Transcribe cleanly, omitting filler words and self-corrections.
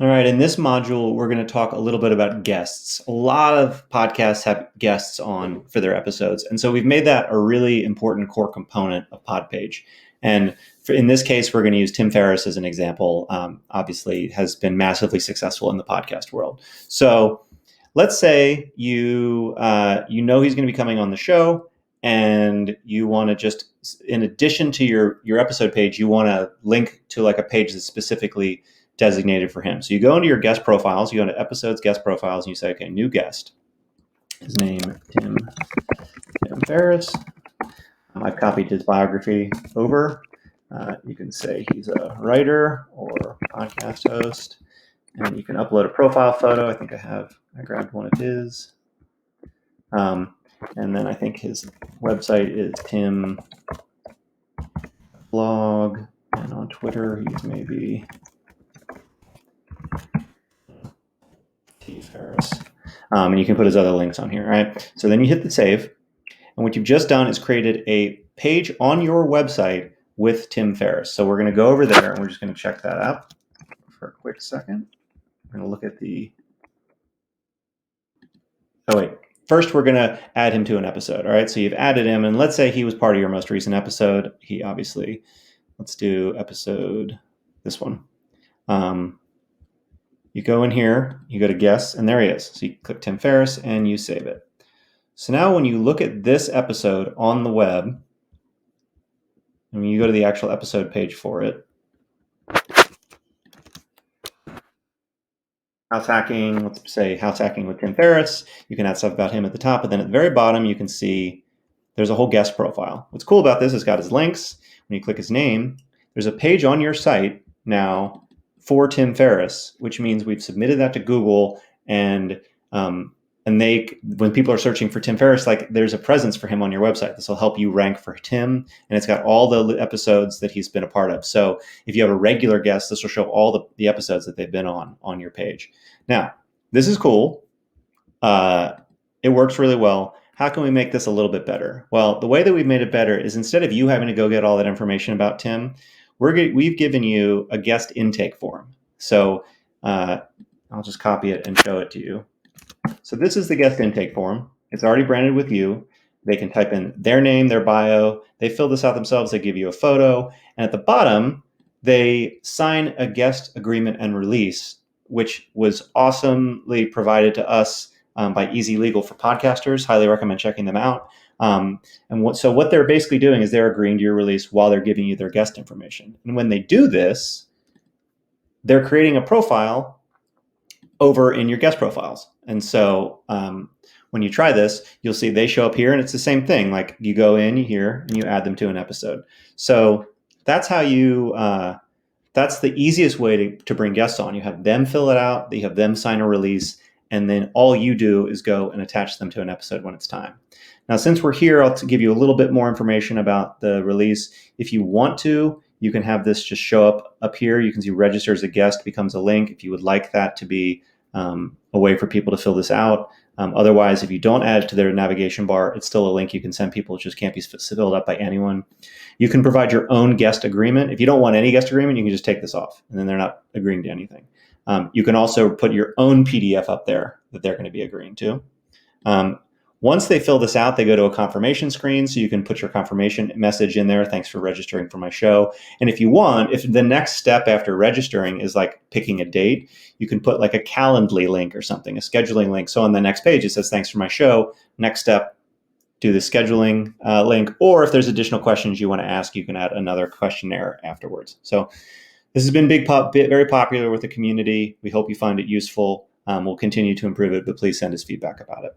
All right, in this module, we're going to talk a little bit about guests. A lot of podcasts have guests on for their episodes. And so we've made that a really important core component of Podpage. And in this case, we're going to use Tim Ferriss as an example. Obviously, has been massively successful in the podcast world. So let's say you know he's going to be coming on the show, and you want to just, in addition to your episode page, you want to link to like a page that's specifically designated for him. So you go into your guest profiles, you go into episodes, guest profiles, and you say, okay, new guest. His name, Tim Ferriss. I've copied his biography over. You can say he's a writer or podcast host. And you can upload a profile photo. I think I grabbed one of his. And then I think his website is Tim Blog. And on Twitter, he's maybe T Ferriss. And you can put his other links on here, right? So then you hit the save. And what you've just done is created a page on your website with Tim Ferriss. So we're going to go over there, and we're just going to check that out for a quick second. We're going to look at the... Oh, wait. First, we're going to add him to an episode, all right? So you've added him, and let's say he was part of your most recent episode. He obviously... Let's do episode... this one. You go in here, you go to guests, and there he is. So you click Tim Ferriss, and you save it. So now when you look at this episode on the web, and when you go to the actual episode page for it, house hacking, let's say house hacking with Tim Ferriss, you can add stuff about him at the top, but then at the very bottom, you can see there's a whole guest profile. What's cool about this is it's got his links. When you click his name, there's a page on your site now for Tim Ferriss, which means we've submitted that to Google, and they, when people are searching for Tim Ferriss, like there's a presence for him on your website. This will help you rank for Tim, and it's got all the episodes that he's been a part of. So if you have a regular guest, this will show all the episodes that they've been on your page. Now, this is cool. It works really well. How can we make this a little bit better? Well, the way that we've made it better is instead of you having to go get all that information about Tim, we've given you a guest intake form. So I'll just copy it and show it to you. So this is the guest intake form. It's already branded with you. They can type in their name, their bio. They fill this out themselves. They give you a photo. And at the bottom, they sign a guest agreement and release, which was awesomely provided to us by Easy Legal for podcasters. Highly recommend checking them out. So what they're basically doing is they're agreeing to your release while they're giving you their guest information. And when they do this, they're creating a profile over in your guest profiles. And so when you try this, you'll see they show up here, and it's the same thing. Like you go in here and you add them to an episode. So that's how that's the easiest way to bring guests on. You have them fill it out, you have them sign a release, and then all you do is go and attach them to an episode when it's time. Now, since we're here, I'll give you a little bit more information about the release. If you want to, you can have this just show up here. You can see register as a guest becomes a link if you would like that to be a way for people to fill this out. Otherwise, if you don't add it to their navigation bar, it's still a link you can send people. It just can't be filled up by anyone. You can provide your own guest agreement. If you don't want any guest agreement, you can just take this off, and then they're not agreeing to anything. You can also put your own PDF up there that they're going to be agreeing to. Once they fill this out, they go to a confirmation screen, so you can put your confirmation message in there. Thanks for registering for my show. And if you want, if the next step after registering is like picking a date, you can put like a Calendly link or something, a scheduling link. So on the next page, it says, thanks for my show. Next step, do the scheduling link. Or if there's additional questions you want to ask, you can add another questionnaire afterwards. So this has been very popular with the community. We hope you find it useful. We'll continue to improve it, but please send us feedback about it.